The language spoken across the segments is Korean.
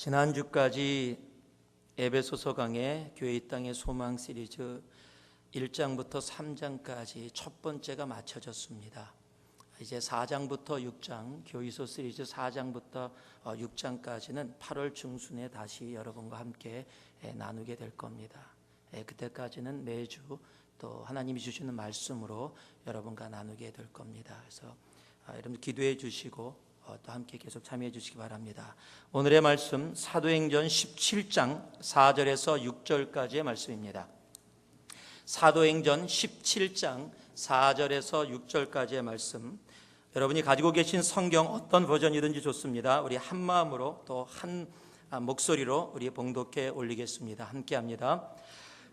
지난주까지 에베소서 강의 교회 땅의 소망 시리즈 1장부터 3장까지 첫 번째가 마쳐졌습니다. 이제 4장부터 6장 교이소 시리즈 4장부터 6장까지는 8월 중순에 다시 여러분과 함께 나누게 될 겁니다. 그때까지는 매주 또 하나님이 주시는 말씀으로 여러분과 나누게 될 겁니다. 그래서 여러분 기도해 주시고 또 함께 계속 참여해 주시기 바랍니다. 오늘의 말씀 사도행전 17장 4절에서 6절까지의 말씀입니다. 사도행전 17장 4절에서 6절까지의 말씀, 여러분이 가지고 계신 성경 어떤 버전이든지 좋습니다. 우리 한 마음으로 또 한 목소리로 우리 봉독해 올리겠습니다. 함께 합니다.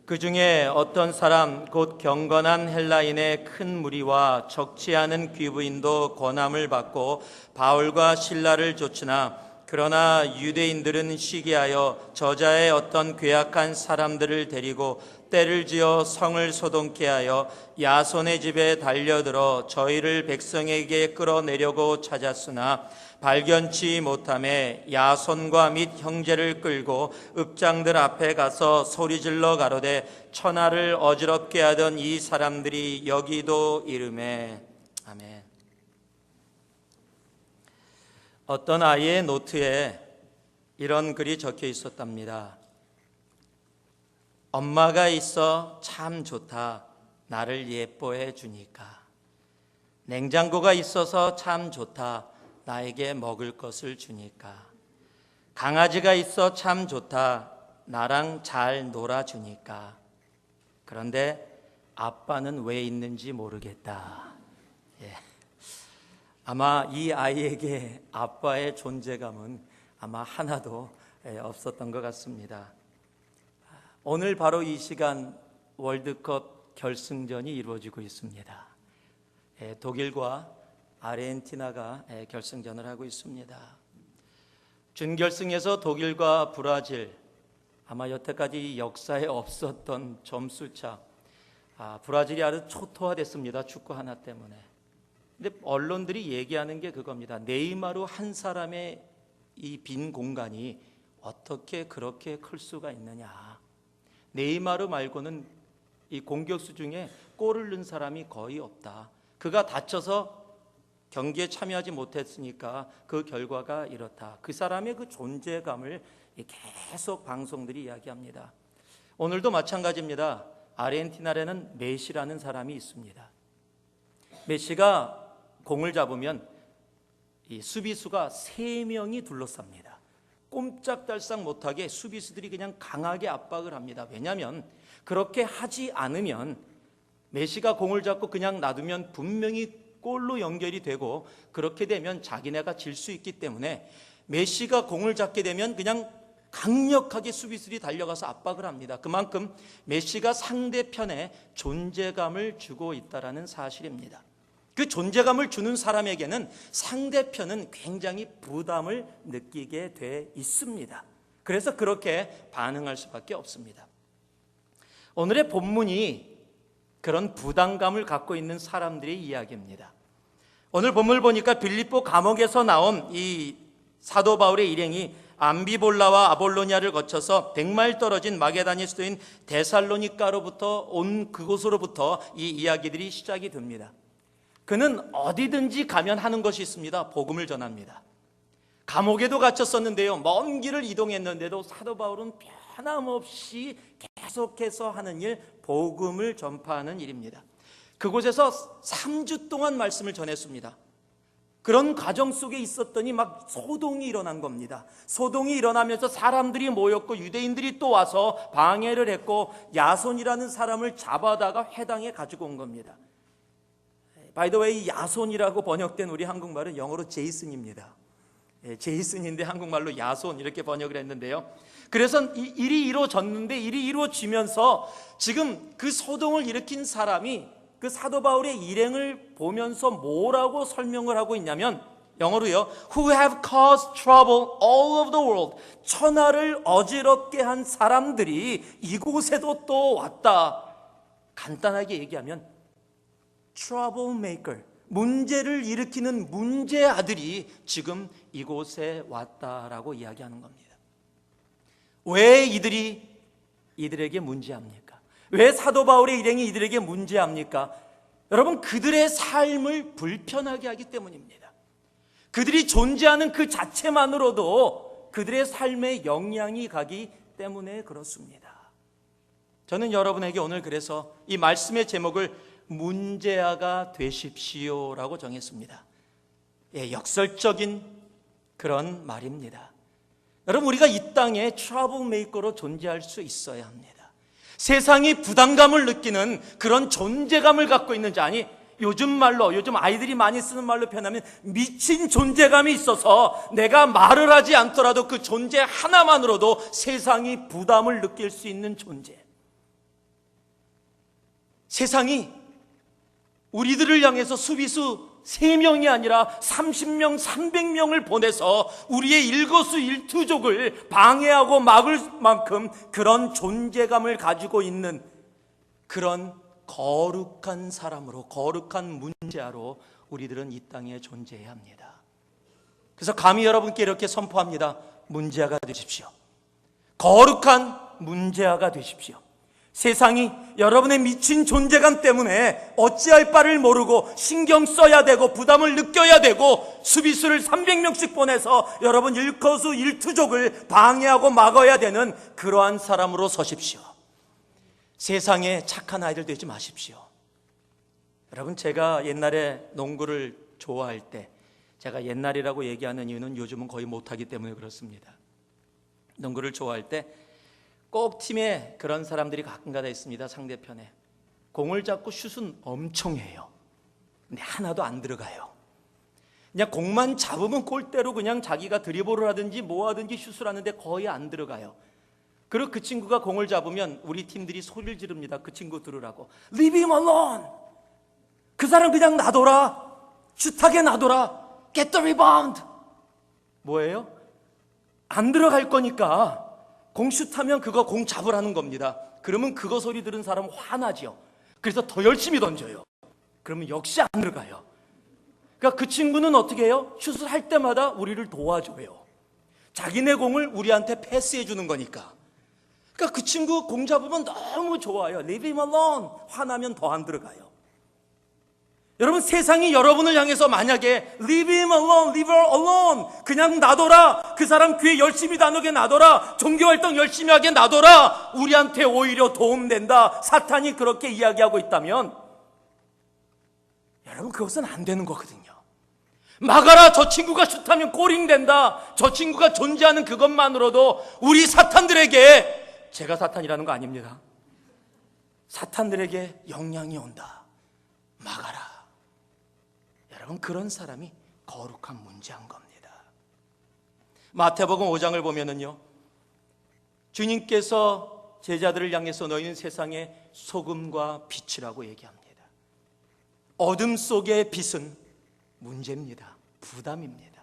그 중에 어떤 사람 곧 경건한 헬라인의 큰 무리와 적지 않은 귀부인도 권함을 받고 바울과 실라를 쫓으나 그러나 유대인들은 시기하여 저자의 어떤 괴악한 사람들을 데리고 때를 지어 성을 소동케 하여 야손의 집에 달려들어 저희를 백성에게 끌어내려고 찾았으나 발견치 못하매 야손과 및 형제를 끌고 읍장들 앞에 가서 소리질러 가로되 천하를 어지럽게 하던 이 사람들이 여기도 이르매. 아멘. 어떤 아이의 노트에 이런 글이 적혀 있었답니다. 엄마가 있어 참 좋다. 나를 예뻐해 주니까. 냉장고가 있어서 참 좋다. 나에게 먹을 것을 주니까. 강아지가 있어 참 좋다. 나랑 잘 놀아주니까. 그런데 아빠는 왜 있는지 모르겠다. 아마 이 아이에게 아빠의 존재감은 아마 하나도 없었던 것 같습니다. 오늘 바로 이 시간 월드컵 결승전이 이루어지고 있습니다. 독일과 아르헨티나가 결승전을 하고 있습니다. 준결승에서 독일과 브라질, 아마 여태까지 역사에 없었던 점수차. 브라질이 아주 초토화됐습니다. 축구 하나 때문에. 근데 언론들이 얘기하는 게 그겁니다. 네이마르 한 사람의 이 빈 공간이 어떻게 그렇게 클 수가 있느냐. 네이마르 말고는 이 공격수 중에 골을 넣은 사람이 거의 없다. 그가 다쳐서 경기에 참여하지 못했으니까 그 결과가 이렇다. 그 사람의 그 존재감을 계속 방송들이 이야기합니다. 오늘도 마찬가지입니다. 아르헨티나에는 메시라는 사람이 있습니다. 메시가 공을 잡으면 이 수비수가 3명이 둘러쌉니다. 꼼짝달싹 못하게 수비수들이 그냥 강하게 압박을 합니다. 왜냐하면 그렇게 하지 않으면 메시가 공을 잡고 그냥 놔두면 분명히 골로 연결이 되고 그렇게 되면 자기네가 질 수 있기 때문에 메시가 공을 잡게 되면 그냥 강력하게 수비수들이 달려가서 압박을 합니다. 그만큼 메시가 상대편에 존재감을 주고 있다는 사실입니다. 그 존재감을 주는 사람에게는 상대편은 굉장히 부담을 느끼게 돼 있습니다. 그래서 그렇게 반응할 수밖에 없습니다. 오늘의 본문이 그런 부담감을 갖고 있는 사람들의 이야기입니다. 오늘 본문을 보니까 빌립보 감옥에서 나온 이 사도 바울의 일행이 암비볼라와 아볼로니아를 거쳐서 100마일 떨어진 마게다니 수도인 데살로니가로부터 온 그곳으로부터 이 이야기들이 시작이 됩니다. 그는 어디든지 가면 하는 것이 있습니다. 복음을 전합니다. 감옥에도 갇혔었는데요. 먼 길을 이동했는데도 사도 바울은 변함없이 계속해서 하는 일, 복음을 전파하는 일입니다. 그곳에서 3주 동안 말씀을 전했습니다. 그런 과정 속에 있었더니 막 소동이 일어난 겁니다. 소동이 일어나면서 사람들이 모였고 유대인들이 또 와서 방해를 했고 야손이라는 사람을 잡아다가 회당에 가지고 온 겁니다. By the way, 야손이라고 번역된 우리 한국말은 영어로 제이슨입니다. 제이슨인데 한국말로 야손 이렇게 번역을 했는데요. 그래서 일이 이루어졌는데 일이 이루어지면서 지금 그 소동을 일으킨 사람이 그 사도 바울의 일행을 보면서 뭐라고 설명을 하고 있냐면 영어로요. Who have caused trouble all over the world. 천하를 어지럽게 한 사람들이 이곳에도 또 왔다. 간단하게 얘기하면 troublemaker, 문제를 일으키는 문제 아들이 지금 이곳에 왔다라고 이야기하는 겁니다. 왜 이들에게 문제합니까? 왜 사도 바울의 일행이 이들에게 문제합니까? 여러분, 그들의 삶을 불편하게 하기 때문입니다. 그들이 존재하는 그 자체만으로도 그들의 삶에 영향이 가기 때문에 그렇습니다. 저는 여러분에게 오늘 그래서 이 말씀의 제목을 문제아가 되십시오라고 정했습니다. 역설적인 그런 말입니다. 여러분, 우리가 이 땅에 트러블 메이커로 존재할 수 있어야 합니다. 세상이 부담감을 느끼는 그런 존재감을 갖고 있는 자, 아니 요즘 아이들이 많이 쓰는 말로 표현하면 미친 존재감이 있어서 내가 말을 하지 않더라도 그 존재 하나만으로도 세상이 부담을 느낄 수 있는 존재. 세상이 우리들을 향해서 수비수 3명이 아니라 30명, 300명을 보내서 우리의 일거수일투족을 방해하고 막을 만큼 그런 존재감을 가지고 있는 그런 거룩한 사람으로, 거룩한 문제아로 우리들은 이 땅에 존재해야 합니다. 그래서 감히 여러분께 이렇게 선포합니다. 문제아가 되십시오. 거룩한 문제아가 되십시오. 세상이 여러분의 미친 존재감 때문에 어찌할 바를 모르고 신경 써야 되고 부담을 느껴야 되고 수비수를 300명씩 보내서 여러분 일거수일투족을 방해하고 막아야 되는 그러한 사람으로 서십시오. 세상에 착한 아이들 되지 마십시오. 여러분, 제가 옛날에 농구를 좋아할 때, 제가 옛날이라고 얘기하는 이유는 요즘은 거의 못하기 때문에 그렇습니다. 농구를 좋아할 때 꼭 팀에 그런 사람들이 가끔가다 있습니다. 상대편에 공을 잡고 슛은 엄청 해요. 근데 하나도 안 들어가요. 그냥 공만 잡으면 골대로 그냥 자기가 드리블을 하든지 뭐 하든지 슛을 하는데 거의 안 들어가요. 그리고 그 친구가 공을 잡으면 우리 팀들이 소리를 지릅니다. 그 친구 들으라고. Leave him alone. 그 사람 그냥 놔둬라. 슛하게 놔둬라. Get the rebound. 뭐예요? 안 들어갈 거니까 공 슛하면 그거 공 잡으라는 겁니다. 그러면 그거 소리 들은 사람은 화나죠. 그래서 더 열심히 던져요. 그러면 역시 안 들어가요. 그러니까 그 친구는 어떻게 해요? 슛을 할 때마다 우리를 도와줘요. 자기네 공을 우리한테 패스해 주는 거니까. 그러니까 그 친구 공 잡으면 너무 좋아요. Leave him alone. 화나면 더 안 들어가요. 여러분, 세상이 여러분을 향해서 만약에 Leave him alone, leave her alone, 그냥 놔둬라, 그 사람 교회 열심히 다니게 놔둬라, 종교활동 열심히 하게 놔둬라, 우리한테 오히려 도움된다, 사탄이 그렇게 이야기하고 있다면 여러분, 그것은 안 되는 거거든요. 막아라, 저 친구가 슛하면 골인 된다, 저 친구가 존재하는 그것만으로도 우리 사탄들에게, 제가 사탄이라는 거 아닙니다, 사탄들에게 영향이 온다. 막아라. 여러분, 그런 사람이 거룩한 문제한 겁니다. 마태복음 5장을 보면은요, 주님께서 제자들을 향해서 너희는 세상의 소금과 빛이라고 얘기합니다. 어둠 속의 빛은 문제입니다. 부담입니다.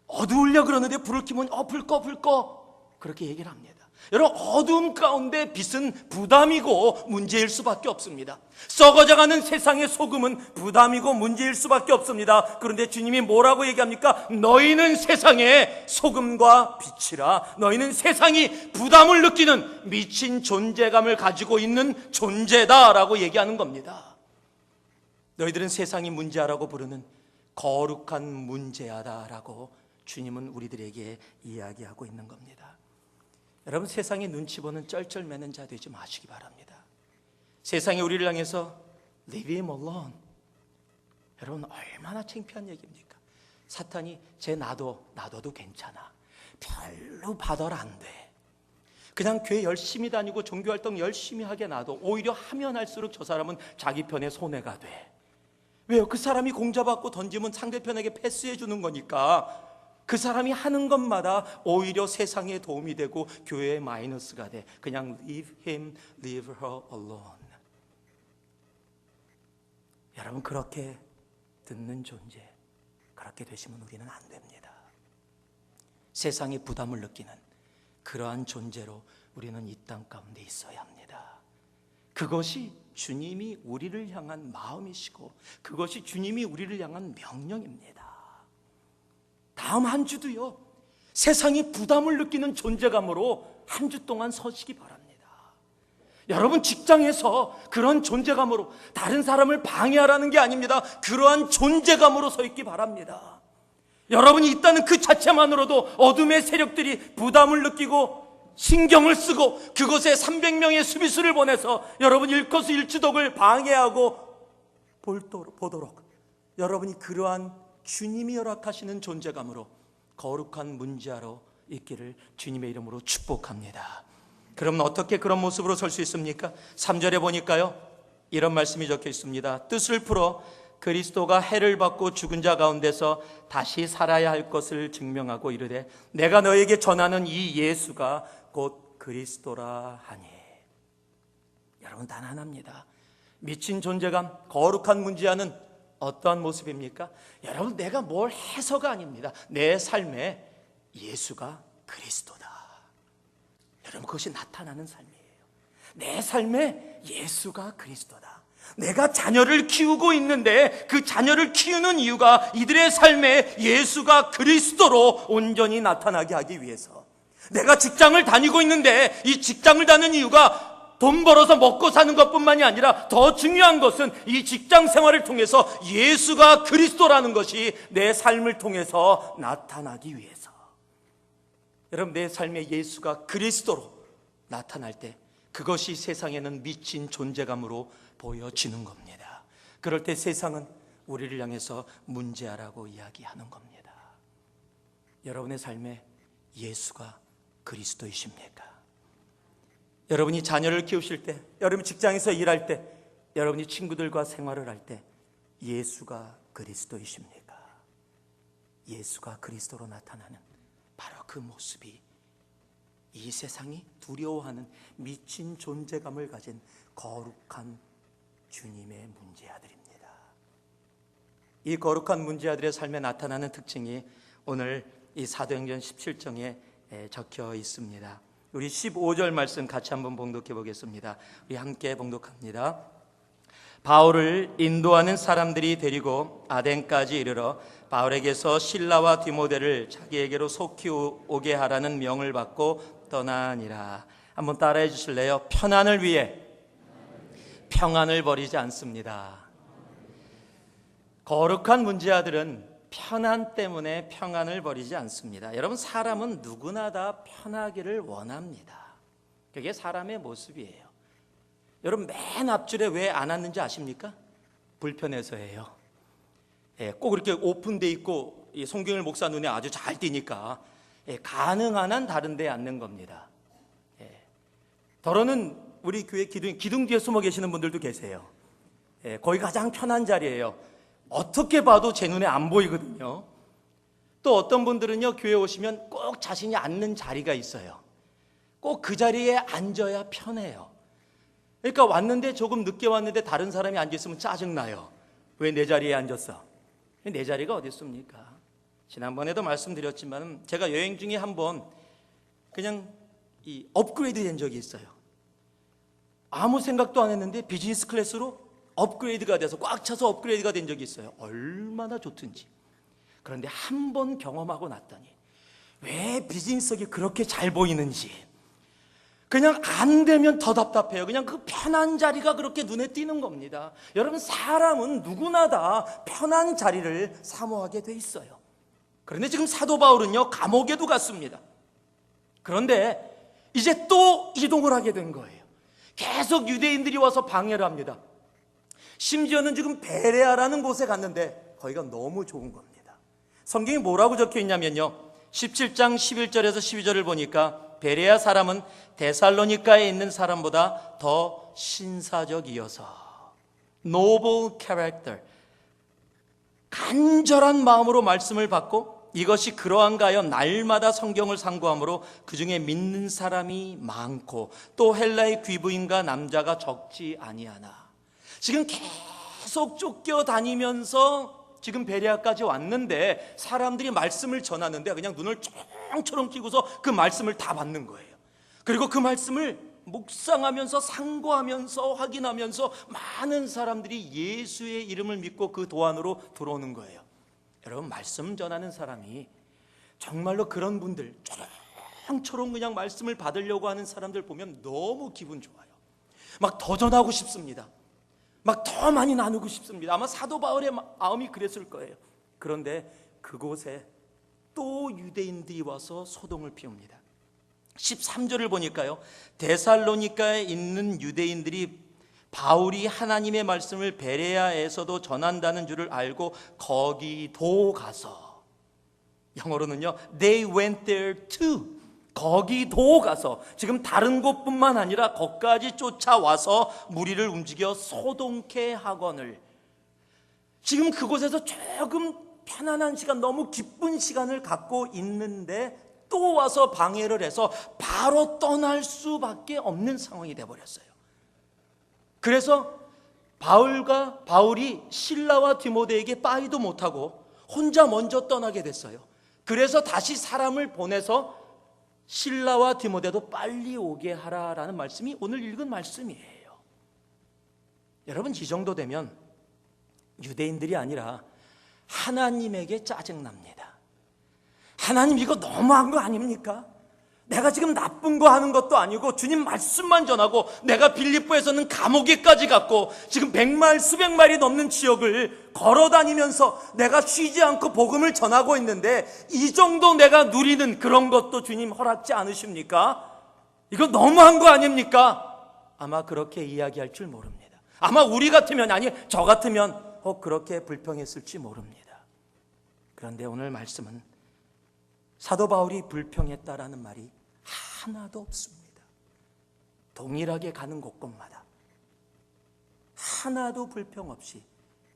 어두우려 그러는데 불을 켜면 불 꺼 그렇게 얘기를 합니다. 여러분, 어두움 가운데 빛은 부담이고 문제일 수밖에 없습니다. 썩어져가는 세상의 소금은 부담이고 문제일 수밖에 없습니다. 그런데 주님이 뭐라고 얘기합니까? 너희는 세상의 소금과 빛이라. 너희는 세상이 부담을 느끼는 미친 존재감을 가지고 있는 존재다라고 얘기하는 겁니다. 너희들은 세상이 문제아라고 부르는 거룩한 문제아다라고 주님은 우리들에게 이야기하고 있는 겁니다. 여러분, 세상에 눈치 보는 쩔쩔매는 자 되지 마시기 바랍니다. 세상이 우리를 향해서 Leave him alone. 여러분, 얼마나 창피한 얘기입니까? 사탄이 쟤 놔둬도 괜찮아. 별로 받아라 안 돼. 그냥 교회 열심히 다니고 종교활동 열심히 하게 놔둬. 오히려 하면 할수록 저 사람은 자기 편에 손해가 돼. 왜요? 그 사람이 공 잡았고 던지면 상대편에게 패스해 주는 거니까 그 사람이 하는 것마다 오히려 세상에 도움이 되고 교회에 마이너스가 돼. 그냥 leave him, leave her alone. 여러분, 그렇게 듣는 존재, 그렇게 되시면 우리는 안 됩니다. 세상에 부담을 느끼는 그러한 존재로 우리는 이 땅 가운데 있어야 합니다. 그것이 주님이 우리를 향한 마음이시고 그것이 주님이 우리를 향한 명령입니다. 다음 한 주도요, 세상이 부담을 느끼는 존재감으로 한 주 동안 서시기 바랍니다. 여러분, 직장에서 그런 존재감으로 다른 사람을 방해하라는 게 아닙니다. 그러한 존재감으로 서 있기 바랍니다. 여러분이 있다는 그 자체만으로도 어둠의 세력들이 부담을 느끼고 신경을 쓰고 그곳에 300명의 수비수를 보내서 여러분 일거수일투족을 방해하고 보도록 여러분이 그러한 주님이 허락하시는 존재감으로 거룩한 문지하로 있기를 주님의 이름으로 축복합니다. 그럼 어떻게 그런 모습으로 설 수 있습니까? 3절에 보니까요, 이런 말씀이 적혀 있습니다. 뜻을 풀어 그리스도가 해를 받고 죽은 자 가운데서 다시 살아야 할 것을 증명하고 이르되 내가 너에게 전하는 이 예수가 곧 그리스도라 하니. 여러분, 단 하나입니다. 미친 존재감, 거룩한 문지하는 어떠한 모습입니까? 여러분, 내가 뭘 해서가 아닙니다. 내 삶에 예수가 그리스도다. 여러분, 그것이 나타나는 삶이에요. 내 삶에 예수가 그리스도다. 내가 자녀를 키우고 있는데 그 자녀를 키우는 이유가 이들의 삶에 예수가 그리스도로 온전히 나타나게 하기 위해서. 내가 직장을 다니고 있는데 이 직장을 다니는 이유가 돈 벌어서 먹고 사는 것뿐만이 아니라 더 중요한 것은 이 직장 생활을 통해서 예수가 그리스도라는 것이 내 삶을 통해서 나타나기 위해서. 여러분, 내 삶에 예수가 그리스도로 나타날 때 그것이 세상에는 미친 존재감으로 보여지는 겁니다. 그럴 때 세상은 우리를 향해서 문제하라고 이야기하는 겁니다. 여러분의 삶에 예수가 그리스도이십니까? 여러분이 자녀를 키우실 때, 여러분이 직장에서 일할 때, 여러분이 친구들과 생활을 할 때 예수가 그리스도이십니까? 예수가 그리스도로 나타나는 바로 그 모습이 이 세상이 두려워하는 미친 존재감을 가진 거룩한 주님의 문제아들입니다. 이 거룩한 문제아들의 삶에 나타나는 특징이 오늘 이 사도행전 17장에 적혀 있습니다. 우리 15절 말씀 같이 한번 봉독해 보겠습니다. 우리 함께 봉독합니다. 바울을 인도하는 사람들이 데리고 아덴까지 이르러 바울에게서 실라와 디모데를 자기에게로 속히 오게 하라는 명을 받고 떠나니라. 한번 따라해 주실래요? 편안을 위해 평안을 버리지 않습니다. 거룩한 문제아들은 편안 때문에 평안을 버리지 않습니다. 여러분, 사람은 누구나 다 편하기를 원합니다. 그게 사람의 모습이에요. 여러분, 맨 앞줄에 왜 안 앉는지 아십니까? 불편해서예요. 꼭 이렇게 오픈돼 있고 송경일 목사 눈에 아주 잘 띄니까 가능한 한 다른 데에 앉는 겁니다. 더러는 우리 교회 기둥 뒤에 숨어 계시는 분들도 계세요. 거기 가장 편한 자리예요. 어떻게 봐도 제 눈에 안 보이거든요. 또 어떤 분들은요, 교회 오시면 꼭 자신이 앉는 자리가 있어요. 꼭 그 자리에 앉아야 편해요. 그러니까 왔는데 조금 늦게 왔는데 다른 사람이 앉아있으면 짜증나요. 왜 내 자리에 앉았어? 내 자리가 어디 있습니까? 지난번에도 말씀드렸지만 제가 여행 중에 한번 그냥 업그레이드 된 적이 있어요. 아무 생각도 안 했는데 비즈니스 클래스로 업그레이드가 돼서 꽉 차서 업그레이드가 된 적이 있어요. 얼마나 좋든지. 그런데 한 번 경험하고 났더니 왜 비즈니스석이 그렇게 잘 보이는지, 그냥 안 되면 더 답답해요. 그냥 그 편한 자리가 그렇게 눈에 띄는 겁니다. 여러분, 사람은 누구나 다 편한 자리를 사모하게 돼 있어요. 그런데 지금 사도 바울은요, 감옥에도 갔습니다. 그런데 이제 또 이동을 하게 된 거예요. 계속 유대인들이 와서 방해를 합니다. 심지어는 지금 베레아라는 곳에 갔는데 거기가 너무 좋은 겁니다. 성경이 뭐라고 적혀 있냐면요, 17장 11절에서 12절을 보니까 베레아 사람은 데살로니가에 있는 사람보다 더 신사적이어서, noble character, 간절한 마음으로 말씀을 받고 이것이 그러한가 하여 날마다 성경을 상고함으로 그 중에 믿는 사람이 많고 또 헬라의 귀부인과 남자가 적지 아니하나. 지금 계속 쫓겨다니면서 지금 베레아까지 왔는데 사람들이 말씀을 전하는데 그냥 눈을 쫑처럼 끼고서 그 말씀을 다 받는 거예요. 그리고 그 말씀을 묵상하면서 상고하면서 확인하면서 많은 사람들이 예수의 이름을 믿고 그 도안으로 들어오는 거예요. 여러분, 말씀 전하는 사람이 정말로 그런 분들, 초롱초롱 그냥 말씀을 받으려고 하는 사람들 보면 너무 기분 좋아요. 막 더 전하고 싶습니다. 막 더 많이 나누고 싶습니다. 아마 사도 바울의 마음이 그랬을 거예요. 그런데 그곳에 또 유대인들이 와서 소동을 피웁니다. 13절을 보니까요, 데살로니가에 있는 유대인들이 바울이 하나님의 말씀을 베레아에서도 전한다는 줄을 알고 거기도 가서, 영어로는요 they went there too, 거기도 가서, 지금 다른 곳뿐만 아니라 거기까지 쫓아와서 무리를 움직여 소동케 하거늘, 지금 그곳에서 조금 편안한 시간, 너무 기쁜 시간을 갖고 있는데 또 와서 방해를 해서 바로 떠날 수밖에 없는 상황이 되어버렸어요. 그래서 바울이 실라와 디모데에게 빠이도 못하고 혼자 먼저 떠나게 됐어요. 그래서 다시 사람을 보내서 실라와 디모데도 빨리 오게 하라라는 말씀이 오늘 읽은 말씀이에요. 여러분, 이 정도 되면 유대인들이 아니라 하나님에게 짜증납니다. 하나님, 이거 너무한 거 아닙니까? 내가 지금 나쁜 거 하는 것도 아니고 주님 말씀만 전하고, 내가 빌립보에서는 감옥에까지 갔고 지금 100마일 수백 마일이 넘는 지역을 걸어다니면서 내가 쉬지 않고 복음을 전하고 있는데 이 정도 내가 누리는 그런 것도 주님 허락지 않으십니까? 이거 너무한 거 아닙니까? 아마 그렇게 이야기할 줄 모릅니다. 아마 우리 같으면, 아니 저 같으면 그렇게 불평했을지 모릅니다. 그런데 오늘 말씀은 사도 바울이 불평했다라는 말이 하나도 없습니다. 동일하게 가는 곳곳마다 하나도 불평 없이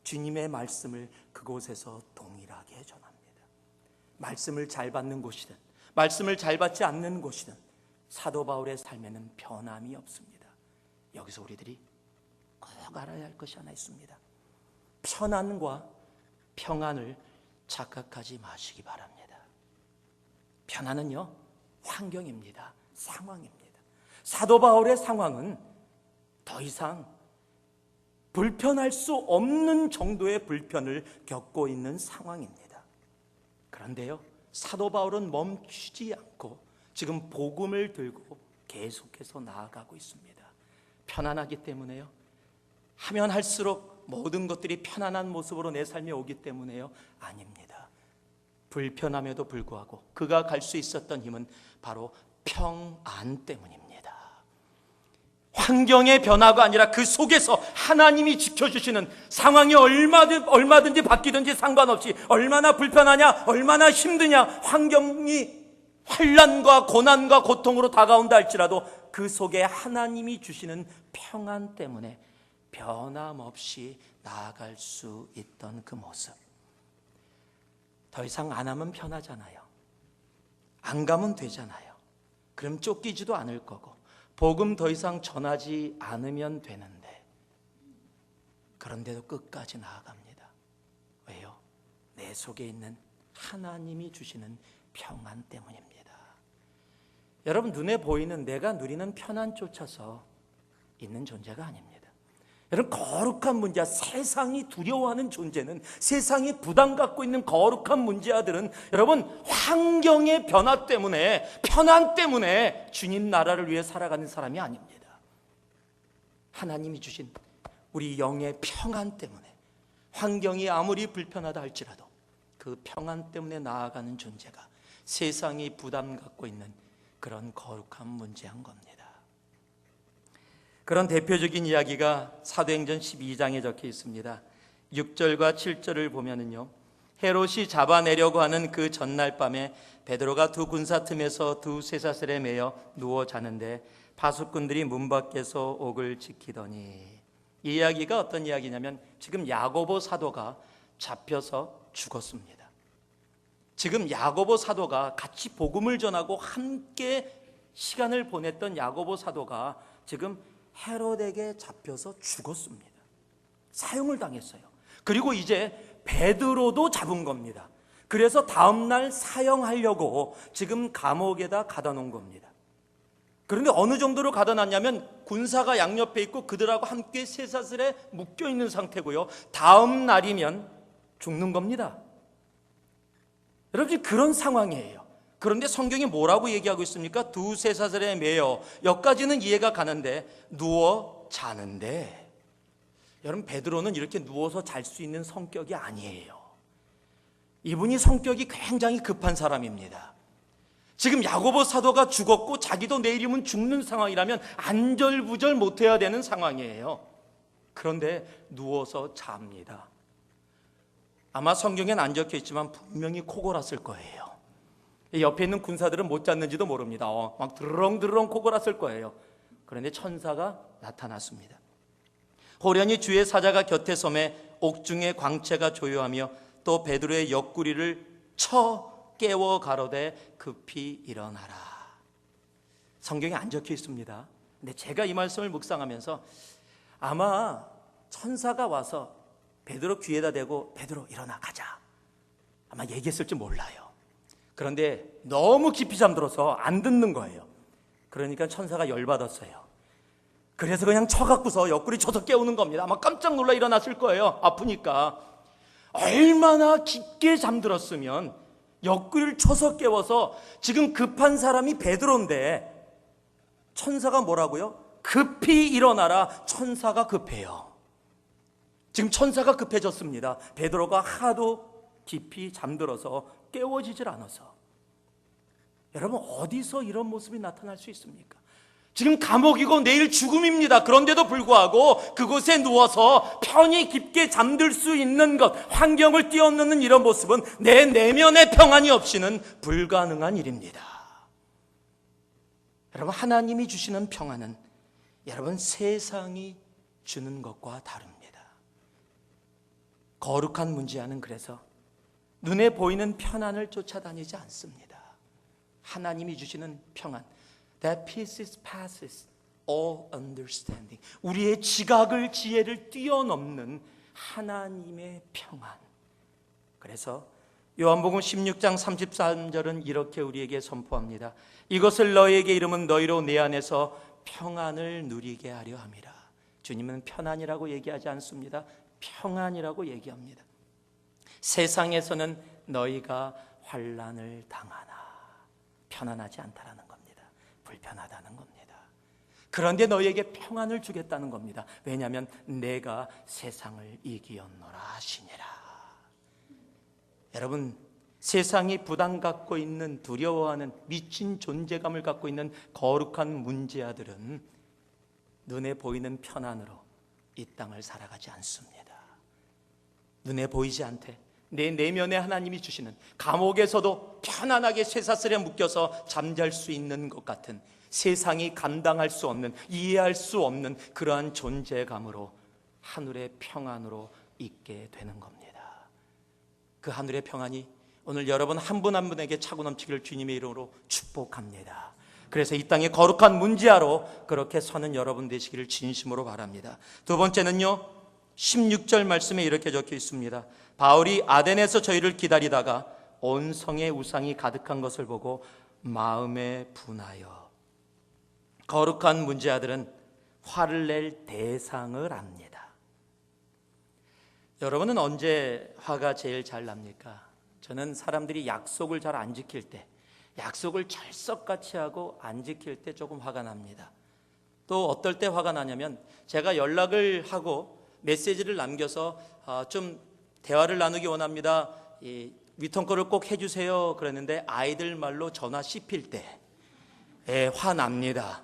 주님의 말씀을 그곳에서 동일하게 전합니다. 말씀을 잘 받는 곳이든 말씀을 잘 받지 않는 곳이든 사도 바울의 삶에는 변함이 없습니다. 여기서 우리들이 꼭 알아야 할 것이 하나 있습니다. 편안과 평안을 착각하지 마시기 바랍니다. 편안은요, 환경입니다. 상황입니다. 사도 바울의 상황은 더 이상 불편할 수 없는 정도의 불편을 겪고 있는 상황입니다. 그런데요, 사도 바울은 멈추지 않고 지금 복음을 들고 계속해서 나아가고 있습니다. 편안하기 때문에요? 하면 할수록 모든 것들이 편안한 모습으로 내 삶에 오기 때문에요? 아닙니다. 불편함에도 불구하고 그가 갈 수 있었던 힘은 바로 평안 때문입니다. 환경의 변화가 아니라 그 속에서 하나님이 지켜주시는, 상황이 얼마든지 바뀌든지 상관없이, 얼마나 불편하냐, 얼마나 힘드냐, 환경이 환난과 고난과 고통으로 다가온다 할지라도 그 속에 하나님이 주시는 평안 때문에 변함없이 나아갈 수 있던 그 모습. 더 이상 안 하면 편하잖아요. 안 가면 되잖아요. 그럼 쫓기지도 않을 거고, 복음 더 이상 전하지 않으면 되는데, 그런데도 끝까지 나아갑니다. 왜요? 내 속에 있는 하나님이 주시는 평안 때문입니다. 여러분, 눈에 보이는 내가 누리는 편안 쫓아서 있는 존재가 아닙니다. 여러분, 거룩한 문제야, 세상이 두려워하는 존재는, 세상이 부담 갖고 있는 거룩한 문제아들은 여러분, 환경의 변화 때문에, 편안 때문에 주님 나라를 위해 살아가는 사람이 아닙니다. 하나님이 주신 우리 영의 평안 때문에, 환경이 아무리 불편하다 할지라도 그 평안 때문에 나아가는 존재가 세상이 부담 갖고 있는 그런 거룩한 문제한 겁니다. 그런 대표적인 이야기가 사도행전 12장에 적혀 있습니다. 6절과 7절을 보면은요, 헤롯이 잡아내려고 하는 그 전날 밤에 베드로가 두 군사 틈에서 두 쇠사슬에 매여 누워 자는데 파수꾼들이 문 밖에서 옥을 지키더니, 이 이야기가 어떤 이야기냐면 지금 야고보 사도가 잡혀서 죽었습니다. 지금 야고보 사도가 같이 복음을 전하고 함께 시간을 보냈던 야고보 사도가 지금 헤롯에게 잡혀서 죽었습니다. 사형을 당했어요. 그리고 이제 베드로도 잡은 겁니다. 그래서 다음날 사형하려고 지금 감옥에다 가다 놓은 겁니다. 그런데 어느 정도로 가다 놨냐면 군사가 양옆에 있고 그들하고 함께 쇠사슬에 묶여 있는 상태고요, 다음 날이면 죽는 겁니다. 여러분, 그런 상황이에요. 그런데 성경이 뭐라고 얘기하고 있습니까? 두세 사슬에 매여, 여기까지는 이해가 가는데 누워 자는데, 여러분 베드로는 이렇게 누워서 잘 수 있는 성격이 아니에요. 이분이 성격이 굉장히 급한 사람입니다. 지금 야고보 사도가 죽었고 자기도 내일이면 죽는 상황이라면 안절부절 못해야 되는 상황이에요. 그런데 누워서 잡니다. 아마 성경엔 안 적혀 있지만 분명히 코골았을 거예요. 옆에 있는 군사들은 못 잤는지도 모릅니다. 막 드렁드렁 코골았을 거예요. 그런데 천사가 나타났습니다. 호련히 주의 사자가 곁에 섬에 옥중에 광채가 조요하며 또 베드로의 옆구리를 쳐 깨워 가로되 급히 일어나라. 성경에 안 적혀 있습니다. 근데 제가 이 말씀을 묵상하면서 아마 천사가 와서 베드로 귀에다 대고 베드로 일어나 가자, 아마 얘기했을지 몰라요. 그런데 너무 깊이 잠들어서 안 듣는 거예요. 그러니까 천사가 열받았어요. 그래서 그냥 쳐갖고서 옆구리 쳐서 깨우는 겁니다. 아마 깜짝 놀라 일어났을 거예요. 아프니까. 얼마나 깊게 잠들었으면 옆구리를 쳐서 깨워서, 지금 급한 사람이 베드로인데 천사가 뭐라고요? 급히 일어나라. 천사가 급해요. 지금 천사가 급해졌습니다. 베드로가 하도 깊이 잠들어서 깨워지질 않아서. 여러분 어디서 이런 모습이 나타날 수 있습니까? 지금 감옥이고 내일 죽음입니다. 그런데도 불구하고 그곳에 누워서 편히 깊게 잠들 수 있는 것, 환경을 뛰어넘는 이런 모습은 내 내면의 평안이 없이는 불가능한 일입니다. 여러분 하나님이 주시는 평안은 여러분 세상이 주는 것과 다릅니다. 거룩한 문제와는 그래서 눈에 보이는 편안을 쫓아다니지 않습니다. 하나님이 주시는 평안, That peace passes all understanding. 우리의 지각을, 지혜를 뛰어넘는 하나님의 평안. 그래서 요한복음 16장 33절은 이렇게 우리에게 선포합니다. 이것을 너희에게 이름은 너희로 내 안에서 평안을 누리게 하려 함이라. 주님은 편안이라고 얘기하지 않습니다. 평안이라고 얘기합니다. 세상에서는 너희가 환난을 당하나 편안하지 않다라는 겁니다. 불편하다는 겁니다. 그런데 너희에게 평안을 주겠다는 겁니다. 왜냐하면 내가 세상을 이기었노라 하시니라. 여러분 세상이 부담 갖고 있는, 두려워하는, 미친 존재감을 갖고 있는 거룩한 문제아들은 눈에 보이는 편안으로 이 땅을 살아가지 않습니다. 눈에 보이지 않되 내 내면에 하나님이 주시는, 감옥에서도 편안하게 쇠사슬에 묶여서 잠잘 수 있는 것 같은, 세상이 감당할 수 없는, 이해할 수 없는 그러한 존재감으로 하늘의 평안으로 있게 되는 겁니다. 그 하늘의 평안이 오늘 여러분 한 분 한 분에게 차고 넘치기를 주님의 이름으로 축복합니다. 그래서 이 땅의 거룩한 문지하로 그렇게 서는 여러분 되시기를 진심으로 바랍니다. 두 번째는요, 16절 말씀에 이렇게 적혀 있습니다. 바울이 아덴에서 저희를 기다리다가 온 성에 우상이 가득한 것을 보고 마음에 분하여. 거룩한 문제아들은 화를 낼 대상을 압니다. 여러분은 언제 화가 제일 잘 납니까? 저는 사람들이 약속을 잘 안 지킬 때, 약속을 철석같이 하고 안 지킬 때 조금 화가 납니다. 또 어떨 때 화가 나냐면, 제가 연락을 하고 메시지를 남겨서 좀 대화를 나누기 원합니다, 위턴 거를 꼭 해주세요 그랬는데 아이들 말로 전화 씹힐 때 화납니다.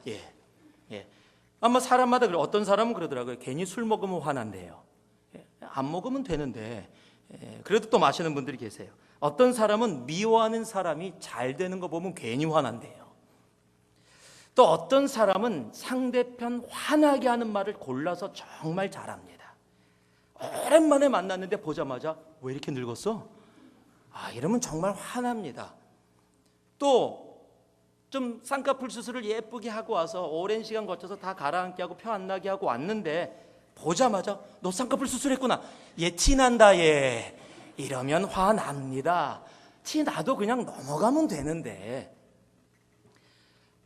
아마 사람마다 그래요. 어떤 사람은 그러더라고요. 괜히 술 먹으면 화난대요. 안 먹으면 되는데 그래도 또 마시는 분들이 계세요. 어떤 사람은 미워하는 사람이 잘 되는 거 보면 괜히 화난대요. 또 어떤 사람은 상대편 화나게 하는 말을 골라서 정말 잘합니다. 오랜만에 만났는데 보자마자 왜 이렇게 늙었어? 이러면 정말 화납니다. 또 좀 쌍꺼풀 수술을 예쁘게 하고 와서 오랜 시간 거쳐서 다 가라앉게 하고 표 안 나게 하고 왔는데 보자마자 너 쌍꺼풀 수술했구나, 얘 티난다 얘, 이러면 화납니다. 티 나도 그냥 넘어가면 되는데.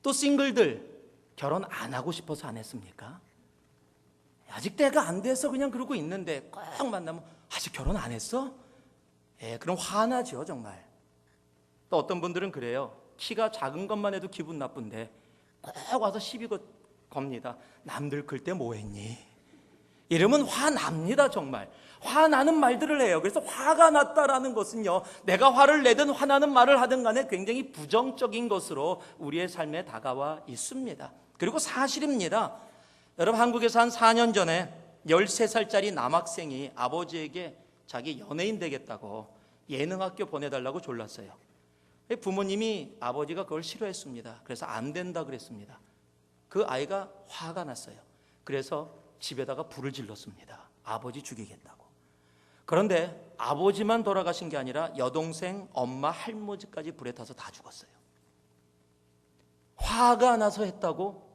또 싱글들 결혼 안 하고 싶어서 안 했습니까? 아직 때가 안 돼서 그냥 그러고 있는데 꼭 만나면 아직 결혼 안 했어? 그럼 화나죠 정말. 또 어떤 분들은 그래요. 키가 작은 것만 해도 기분 나쁜데 꼭 와서 시비 겁니다. 남들 클 때 뭐 했니? 이러면 화납니다. 정말 화나는 말들을 해요. 그래서 화가 났다라는 것은요, 내가 화를 내든 화나는 말을 하든 간에 굉장히 부정적인 것으로 우리의 삶에 다가와 있습니다. 그리고 사실입니다. 여러분, 한국에서 한 4년 전에 13살짜리 남학생이 아버지에게 자기 연예인 되겠다고 예능학교 보내달라고 졸랐어요. 부모님이 아버지가 그걸 싫어했습니다. 그래서 안 된다 그랬습니다. 그 아이가 화가 났어요. 그래서 집에다가 불을 질렀습니다. 아버지 죽이겠다고. 그런데 아버지만 돌아가신 게 아니라 여동생, 엄마, 할머니까지 불에 타서 다 죽었어요. 화가 나서 했다고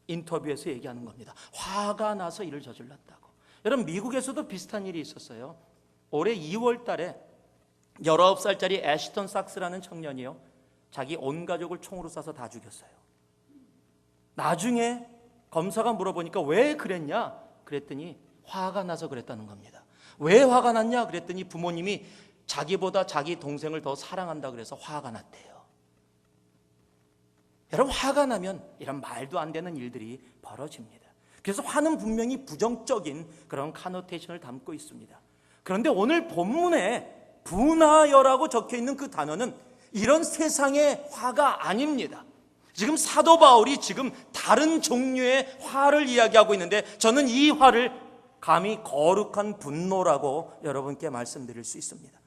인터뷰에서 얘기하는 겁니다. 화가 나서 일을 저질렀다고. 여러분, 미국에서도 비슷한 일이 있었어요. 올해 2월 달에 19살짜리 애시턴 삭스라는 청년이요, 자기 온 가족을 총으로 쏴서 다 죽였어요. 나중에 검사가 물어보니까 왜 그랬냐 그랬더니 화가 나서 그랬다는 겁니다. 왜 화가 났냐 그랬더니 부모님이 자기보다 자기 동생을 더 사랑한다 그래서 화가 났대요. 여러분, 화가 나면 이런 말도 안 되는 일들이 벌어집니다. 그래서 화는 분명히 부정적인 그런 카노테이션을 담고 있습니다. 그런데 오늘 본문에 분하여라고 적혀있는 그 단어는 이런 세상의 화가 아닙니다. 지금 사도 바울이 지금 다른 종류의 화를 이야기하고 있는데, 저는 이 화를 감히 거룩한 분노라고 여러분께 말씀드릴 수 있습니다.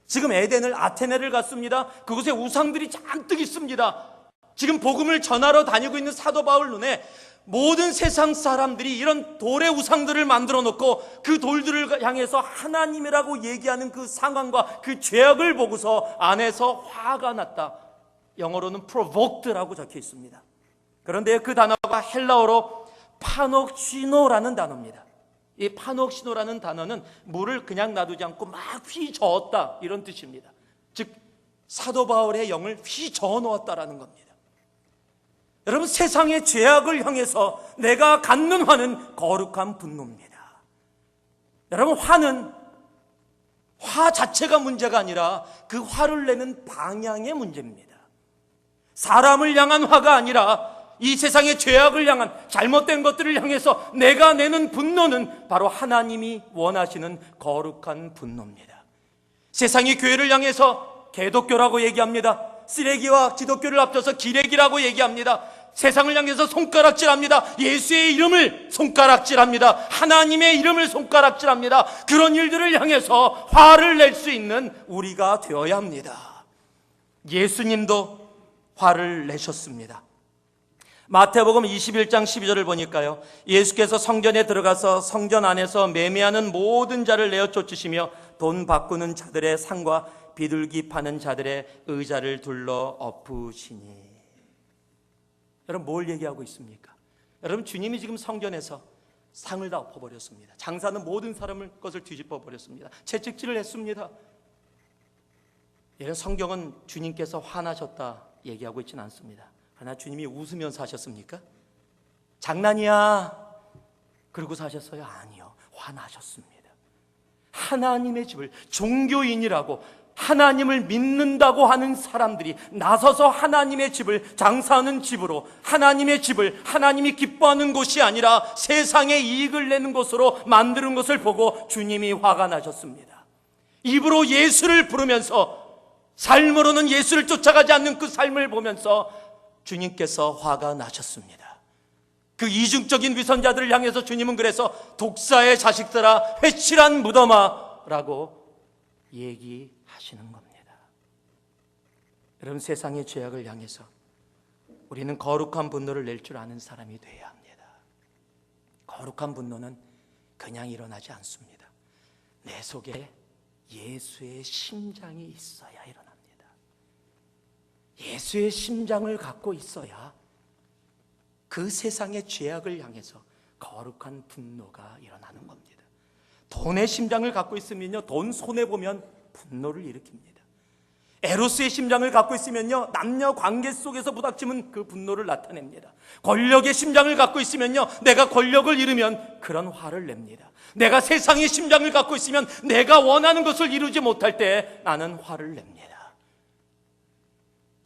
지금 에덴을, 아테네를 갔습니다. 그곳에 우상들이 잔뜩 있습니다. 지금 복음을 전하러 다니고 있는 사도 바울 눈에 모든 세상 사람들이 이런 돌의 우상들을 만들어 놓고 그 돌들을 향해서 하나님이라고 얘기하는 그 상황과 그 죄악을 보고서 안에서 화가 났다. 영어로는 provoked라고 적혀 있습니다. 그런데 그 단어가 헬라어로 파녹시노라는 단어입니다. 이 파녹시노라는 단어는 물을 그냥 놔두지 않고 막 휘저었다, 이런 뜻입니다. 즉 사도 바울의 영을 휘저어 놓았다라는 겁니다. 여러분, 세상의 죄악을 향해서 내가 갖는 화는 거룩한 분노입니다. 여러분, 화 자체가 문제가 아니라 그 화를 내는 방향의 문제입니다. 사람을 향한 화가 아니라 이 세상의 죄악을 향한, 잘못된 것들을 향해서 내가 내는 분노는 바로 하나님이 원하시는 거룩한 분노입니다. 세상이 교회를 향해서 개독교라고 얘기합니다. 쓰레기와 기독교를 합쳐서 기레기라고 얘기합니다. 세상을 향해서 손가락질합니다. 예수의 이름을 손가락질합니다. 하나님의 이름을 손가락질합니다. 그런 일들을 향해서 화를 낼 수 있는 우리가 되어야 합니다. 예수님도 화를 내셨습니다. 마태복음 21장 12절을 보니까요, 예수께서 성전에 들어가서 성전 안에서 매매하는 모든 자를 내어 쫓으시며 돈 바꾸는 자들의 상과 비둘기 파는 자들의 의자를 둘러 엎으시니. 여러분, 뭘 얘기하고 있습니까? 여러분, 주님이 지금 성전에서 상을 다 엎어버렸습니다. 장사는 모든 사람을 것을 뒤집어 버렸습니다. 채찍질을 했습니다. 이런 성경은 주님께서 화나셨다 얘기하고 있지는 않습니다. 그러나 주님이 웃으면서 하셨습니까? 장난이야 그러고 사셨어요? 아니요, 화나셨습니다. 하나님의 집을, 종교인이라고 하나님을 믿는다고 하는 사람들이 나서서 하나님의 집을 장사하는 집으로, 하나님의 집을 하나님이 기뻐하는 곳이 아니라 세상에 이익을 내는 곳으로 만드는 것을 보고 주님이 화가 나셨습니다. 입으로 예수를 부르면서 삶으로는 예수를 쫓아가지 않는 그 삶을 보면서 주님께서 화가 나셨습니다. 그 이중적인 위선자들을 향해서 주님은 그래서 독사의 자식들아, 회칠한 무덤아 라고 얘기하시는 겁니다. 여러분, 세상의 죄악을 향해서 우리는 거룩한 분노를 낼 줄 아는 사람이 되어야 합니다. 거룩한 분노는 그냥 일어나지 않습니다. 내 속에 예수의 심장이 있어야 일어납니다. 예수의 심장을 갖고 있어야 그 세상의 죄악을 향해서 거룩한 분노가 일어나는 겁니다. 돈의 심장을 갖고 있으면요, 돈 손해보면 분노를 일으킵니다. 에로스의 심장을 갖고 있으면요, 남녀 관계 속에서 부닥치면 그 분노를 나타냅니다. 권력의 심장을 갖고 있으면요, 내가 권력을 잃으면 그런 화를 냅니다. 내가 세상의 심장을 갖고 있으면 내가 원하는 것을 이루지 못할 때 나는 화를 냅니다.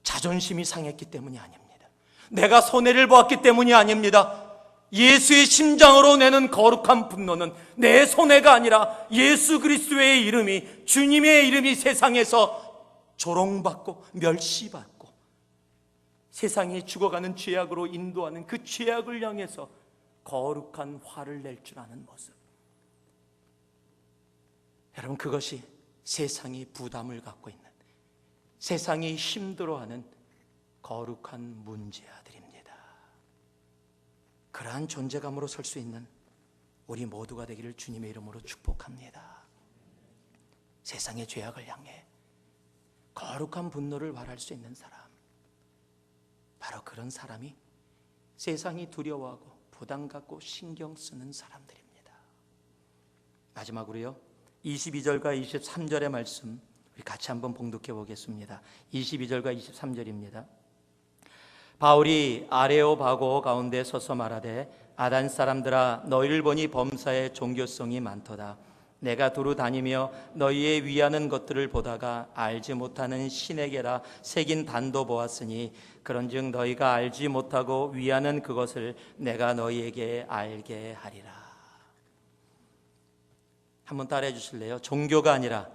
자존심이 상했기 때문이 아닙니다. 내가 손해를 보았기 때문이 아닙니다. 예수의 심장으로 내는 거룩한 분노는 내 손해가 아니라 예수 그리스도의 이름이, 주님의 이름이 세상에서 조롱받고 멸시받고 세상이 죽어가는 죄악으로 인도하는 그 죄악을 향해서 거룩한 화를 낼 줄 아는 모습. 여러분, 그것이 세상이 부담을 갖고 있는, 세상이 힘들어하는 거룩한 문제아들입니다. 그러한 존재감으로 설 수 있는 우리 모두가 되기를 주님의 이름으로 축복합니다. 세상의 죄악을 향해 거룩한 분노를 발할 수 있는 사람, 바로 그런 사람이 세상이 두려워하고 부담 갖고 신경 쓰는 사람들입니다. 마지막으로요, 22절과 23절의 말씀 우리 같이 한번 봉독해 보겠습니다. 22절과 23절입니다. 바울이 아레오바고 가운데 서서 말하되 아단 사람들아, 너희를 보니 범사에 종교성이 많도다. 내가 두루 다니며 너희의 위하는 것들을 보다가 알지 못하는 신에게라 새긴 단도 보았으니 그런즉 너희가 알지 못하고 위하는 그것을 내가 너희에게 알게 하리라. 한번 따라해 주실래요? 종교가 아니라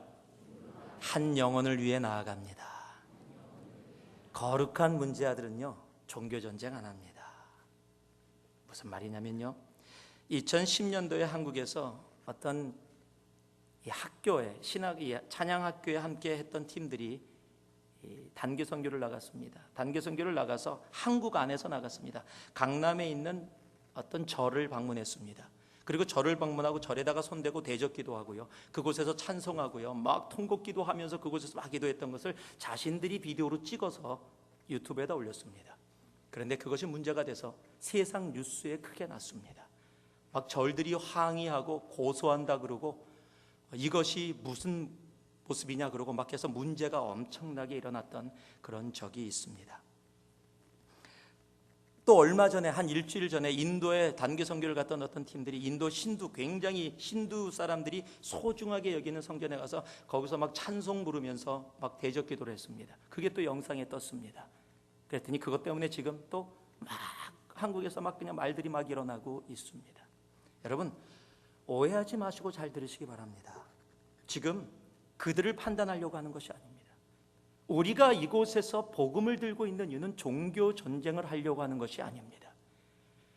한 영혼을 위해 나아갑니다. 거룩한 문제아들은요, 종교 전쟁 안 합니다. 무슨 말이냐면요, 2010년도에 한국에서 어떤 이 학교에, 찬양 학교에 함께 했던 팀들이 단기 선교를 나갔습니다. 단기 선교를 나가서 한국 안에서 나갔습니다. 강남에 있는 어떤 절을 방문했습니다. 그리고 절을 방문하고 절에다가 손대고 대적기도 하고요, 그곳에서 찬송하고요, 막 통곡기도 하면서 그곳에서 막 기도했던 것을 자신들이 비디오로 찍어서 유튜브에다 올렸습니다. 그런데 그것이 문제가 돼서 세상 뉴스에 크게 났습니다. 막 절들이 항의하고 고소한다 그러고 이것이 무슨 모습이냐 그러고 막 해서 문제가 엄청나게 일어났던 그런 적이 있습니다. 또 얼마 전에, 한 일주일 전에 인도에 단기 선교를 갔던 어떤 팀들이 인도 신두, 굉장히 신두 사람들이 소중하게 여기는 성전에 가서 거기서 막 찬송 부르면서 막 대적 기도를 했습니다. 그게 또 영상에 떴습니다. 그랬더니 그것 때문에 지금 또 막 한국에서 막 그냥 말들이 막 일어나고 있습니다. 여러분, 오해하지 마시고 잘 들으시기 바랍니다. 지금 그들을 판단하려고 하는 것이 아닙니다. 우리가 이곳에서 복음을 들고 있는 이유는 종교 전쟁을 하려고 하는 것이 아닙니다.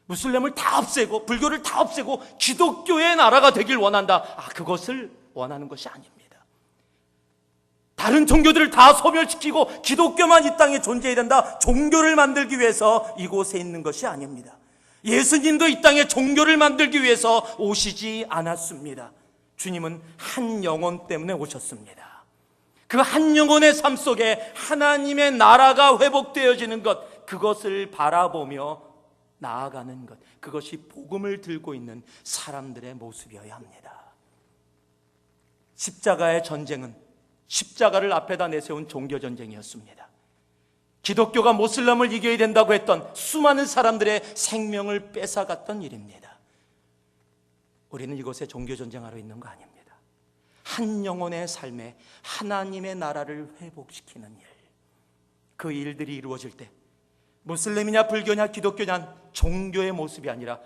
무슬림을 다 없애고 불교를 다 없애고 기독교의 나라가 되길 원한다, 그것을 원하는 것이 아닙니다. 다른 종교들을 다 소멸시키고 기독교만 이 땅에 존재해야 된다, 종교를 만들기 위해서 이곳에 있는 것이 아닙니다. 예수님도 이 땅에 종교를 만들기 위해서 오시지 않았습니다. 주님은 한 영혼 때문에 오셨습니다. 그 한 영혼의 삶 속에 하나님의 나라가 회복되어지는 것, 그것을 바라보며 나아가는 것, 그것이 복음을 들고 있는 사람들의 모습이어야 합니다. 십자가의 전쟁은 십자가를 앞에다 내세운 종교 전쟁이었습니다. 기독교가 모슬람을 이겨야 된다고 했던 수많은 사람들의 생명을 뺏어갔던 일입니다. 우리는 이곳에 종교 전쟁하러 있는 거 아닙니다. 한 영혼의 삶에 하나님의 나라를 회복시키는 일, 그 일들이 이루어질 때 무슬림이냐 불교냐 기독교냐 종교의 모습이 아니라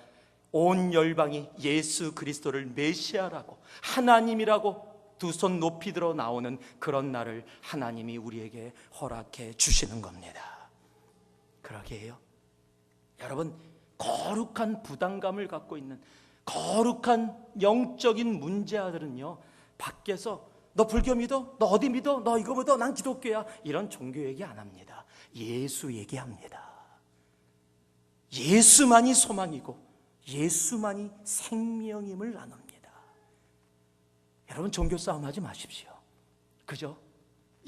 온 열방이 예수 그리스도를 메시아라고, 하나님이라고 두 손 높이 들어 나오는 그런 날을 하나님이 우리에게 허락해 주시는 겁니다. 그러게 해요. 여러분, 거룩한 부담감을 갖고 있는 거룩한 영적인 문제아들은요, 밖에서 너 불교 믿어? 너 어디 믿어? 너 이거 믿어? 난 기독교야. 이런 종교 얘기 안 합니다. 예수 얘기합니다. 예수만이 소망이고 예수만이 생명임을 나눕니다. 여러분, 종교 싸움 하지 마십시오. 그죠?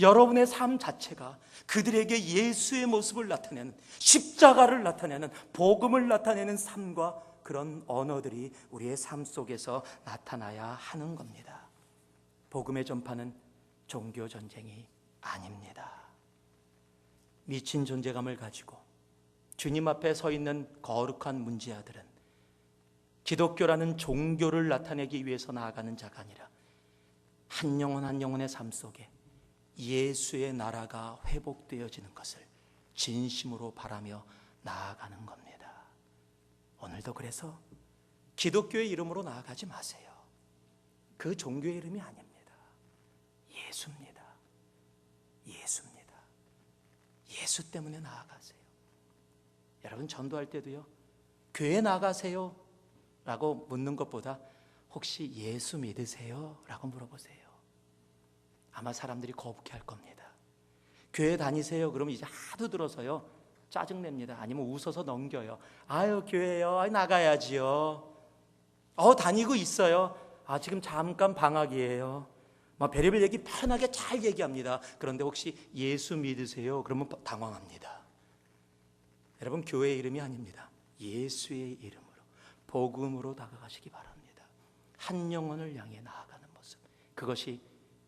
여러분의 삶 자체가 그들에게 예수의 모습을 나타내는, 십자가를 나타내는, 복음을 나타내는 삶과 그런 언어들이 우리의 삶 속에서 나타나야 하는 겁니다. 복음의 전파는 종교 전쟁이 아닙니다. 미친 존재감을 가지고 주님 앞에 서 있는 거룩한 문제아들은 기독교라는 종교를 나타내기 위해서 나아가는 자가 아니라 한 영혼 한 영혼의 삶 속에 예수의 나라가 회복되어지는 것을 진심으로 바라며 나아가는 겁니다. 오늘도 그래서 기독교의 이름으로 나아가지 마세요. 그 종교의 이름이 아닙니다. 예수입니다. 예수입니다. 예수 때문에 나아가세요. 여러분, 전도할 때도요, 교회 나가세요 라고 묻는 것보다 혹시 예수 믿으세요? 라고 물어보세요. 아마 사람들이 거북해 할 겁니다. 교회 다니세요? 그러면 이제 하도 들어서요 짜증냅니다. 아니면 웃어서 넘겨요. 아유, 교회요? 나가야지요. 다니고 있어요. 지금 잠깐 방학이에요. 막 별의별 얘기 편하게 잘 얘기합니다. 그런데 혹시 예수 믿으세요? 그러면 당황합니다. 여러분, 교회의 이름이 아닙니다. 예수의 이름으로, 복음으로 다가가시기 바랍니다. 한 영혼을 향해 나아가는 모습, 그것이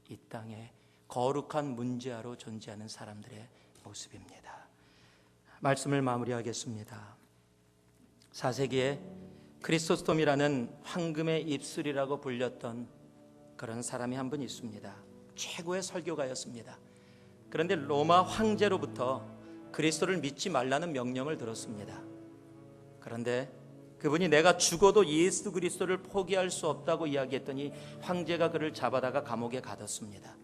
이 땅에 거룩한 문제아로 존재하는 사람들의 모습입니다. 말씀을 마무리하겠습니다. 4세기에 크리소스톰이라는 황금의 입술이라고 불렸던 그런 사람이 한 분 있습니다. 최고의 설교가였습니다. 그런데 로마 황제로부터 그리스도를 믿지 말라는 명령을 들었습니다. 그런데 그분이 내가 죽어도 예수 그리스도를 포기할 수 없다고 이야기했더니 황제가 그를 잡아다가 감옥에 가뒀습니다.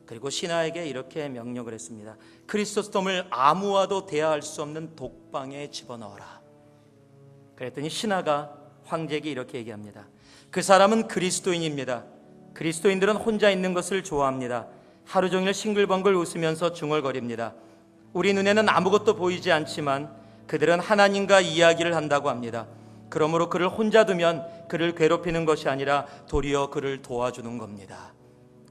그리고 신하에게 이렇게 명령을 했습니다. 크리소스톰을 아무와도 대화할 수 없는 독방에 집어넣어라. 그랬더니 신하가 황제에게 이렇게 얘기합니다. 그 사람은 그리스도인입니다. 그리스도인들은 혼자 있는 것을 좋아합니다. 하루 종일 싱글벙글 웃으면서 중얼거립니다. 우리 눈에는 아무것도 보이지 않지만 그들은 하나님과 이야기를 한다고 합니다. 그러므로 그를 혼자 두면 그를 괴롭히는 것이 아니라 도리어 그를 도와주는 겁니다.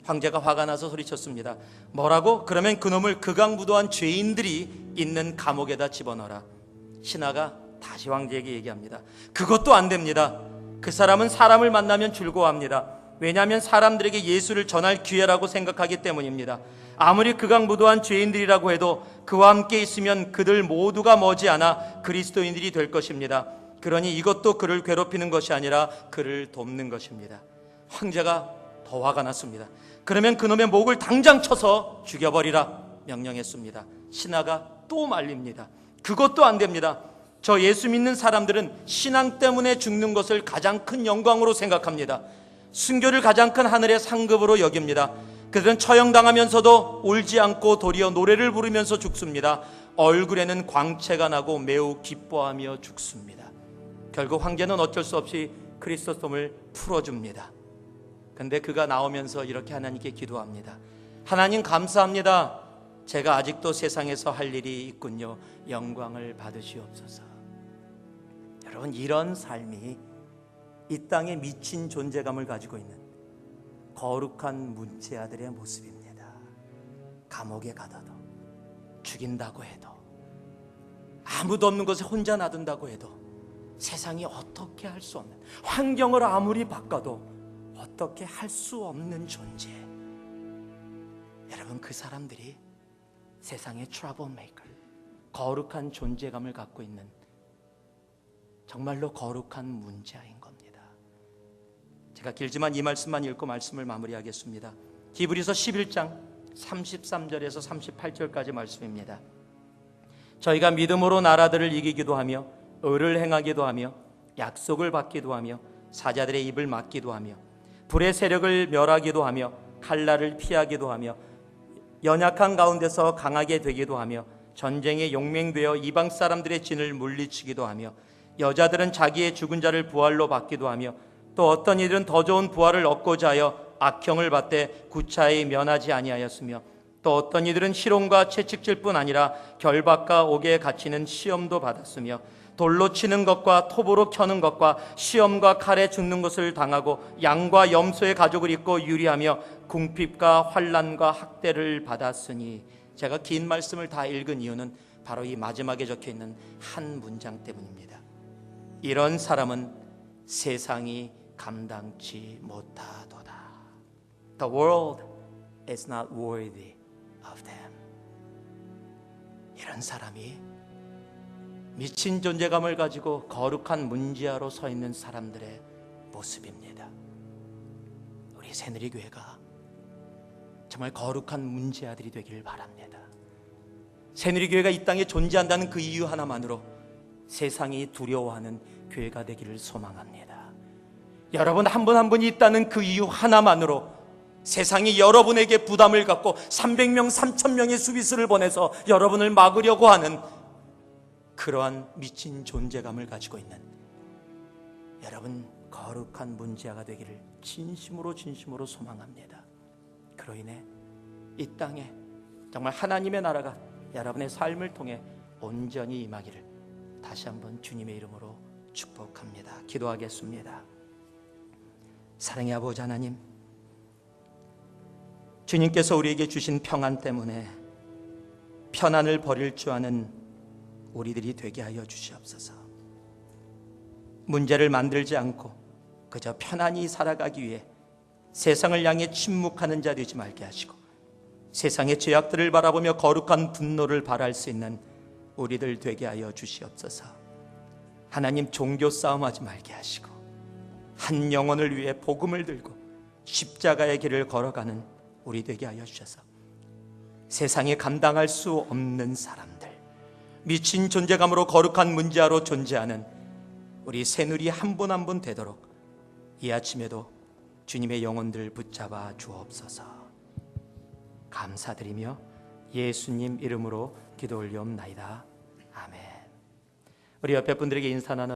황제가 화가 나서 소리쳤습니다. 뭐라고? 그러면 그놈을 극악무도한 죄인들이 있는 감옥에다 집어넣어라. 신하가 다시 황제에게 얘기합니다. 그것도 안 됩니다. 그 사람은 사람을 만나면 즐거워합니다. 왜냐하면 사람들에게 예수를 전할 기회라고 생각하기 때문입니다. 아무리 극악무도한 죄인들이라고 해도 그와 함께 있으면 그들 모두가 머지않아 그리스도인들이 될 것입니다. 그러니 이것도 그를 괴롭히는 것이 아니라 그를 돕는 것입니다. 황제가 더 화가 났습니다. 그러면 그놈의 목을 당장 쳐서 죽여버리라 명령했습니다. 신하가 또 말립니다. 그것도 안 됩니다. 저 예수 믿는 사람들은 신앙 때문에 죽는 것을 가장 큰 영광으로 생각합니다. 순교를 가장 큰 하늘의 상급으로 여깁니다. 그들은 처형당하면서도 울지 않고 도리어 노래를 부르면서 죽습니다. 얼굴에는 광채가 나고 매우 기뻐하며 죽습니다. 결국 황제는 어쩔 수 없이 크리소스톰을 풀어줍니다. 근데 그가 나오면서 이렇게 하나님께 기도합니다. 하나님 감사합니다. 제가 아직도 세상에서 할 일이 있군요. 영광을 받으시옵소서. 여러분, 이런 삶이 이 땅에 미친 존재감을 가지고 있는 거룩한 문제아들의 모습입니다. 감옥에 가둬도, 죽인다고 해도, 아무도 없는 곳에 혼자 놔둔다고 해도, 세상이 어떻게 할 수 없는, 환경을 아무리 바꿔도 어떻게 할 수 없는 존재. 여러분, 그 사람들이 세상의 트러블 메이커, 거룩한 존재감을 갖고 있는 정말로 거룩한 문제아인 겁니다. 제가 길지만 이 말씀만 읽고 말씀을 마무리하겠습니다. 히브리서 11장 33절에서 38절까지 말씀입니다. 저희가 믿음으로 나라들을 이기기도 하며 의를 행하기도 하며 약속을 받기도 하며 사자들의 입을 막기도 하며 불의 세력을 멸하기도 하며 칼날을 피하기도 하며 연약한 가운데서 강하게 되기도 하며 전쟁에 용맹되어 이방 사람들의 진을 물리치기도 하며 여자들은 자기의 죽은 자를 부활로 받기도 하며 또 어떤 이들은 더 좋은 부활을 얻고자 하여 악형을 받되 구차히 면하지 아니하였으며 또 어떤 이들은 희롱과 채찍질뿐 아니라 결박과 옥에 갇히는 시험도 받았으며 돌로 치는 것과 톱으로 켜는 것과 시험과 칼에 죽는 것을 당하고 양과 염소의 가죽을 입고 유리하며 궁핍과 환난과 학대를 받았으니. 제가 긴 말씀을 다 읽은 이유는 바로 이 마지막에 적혀있는 한 문장 때문입니다. 이런 사람은 세상이 감당치 못하도다. The world is not worthy of them. 이런 사람이 미친 존재감을 가지고 거룩한 문지아로 서 있는 사람들의 모습입니다. 우리 새누리교회가 정말 거룩한 문지아들이 되기를 바랍니다. 새누리교회가 이 땅에 존재한다는 그 이유 하나만으로 세상이 두려워하는 교회가 되기를 소망합니다. 여러분 한 분 한 분이 있다는 그 이유 하나만으로 세상이 여러분에게 부담을 갖고 300명, 3,000명의 수비수를 보내서 여러분을 막으려고 하는 그러한 미친 존재감을 가지고 있는 여러분 거룩한 문제아가 되기를 진심으로 소망합니다. 그로 인해 이 땅에 정말 하나님의 나라가 여러분의 삶을 통해 온전히 임하기를 다시 한번 주님의 이름으로 축복합니다. 기도하겠습니다. 사랑의 아버지 하나님, 주님께서 우리에게 주신 평안 때문에 편안을 버릴 줄 아는 우리들이 되게 하여 주시옵소서. 문제를 만들지 않고 그저 편안히 살아가기 위해 세상을 향해 침묵하는 자 되지 말게 하시고 세상의 죄악들을 바라보며 거룩한 분노를 발할 수 있는 우리들 되게 하여 주시옵소서. 하나님, 종교 싸움하지 말게 하시고 한 영혼을 위해 복음을 들고 십자가의 길을 걸어가는 우리 되게 하여 주셔서 세상에 감당할 수 없는 사람들, 미친 존재감으로 거룩한 문제아로 존재하는 우리 새누리 한 분 한 분 되도록 이 아침에도 주님의 영혼들 붙잡아 주옵소서. 감사드리며 예수님 이름으로 기도 올리옵나이다. 아멘. 우리 옆에 분들에게 인사 나눠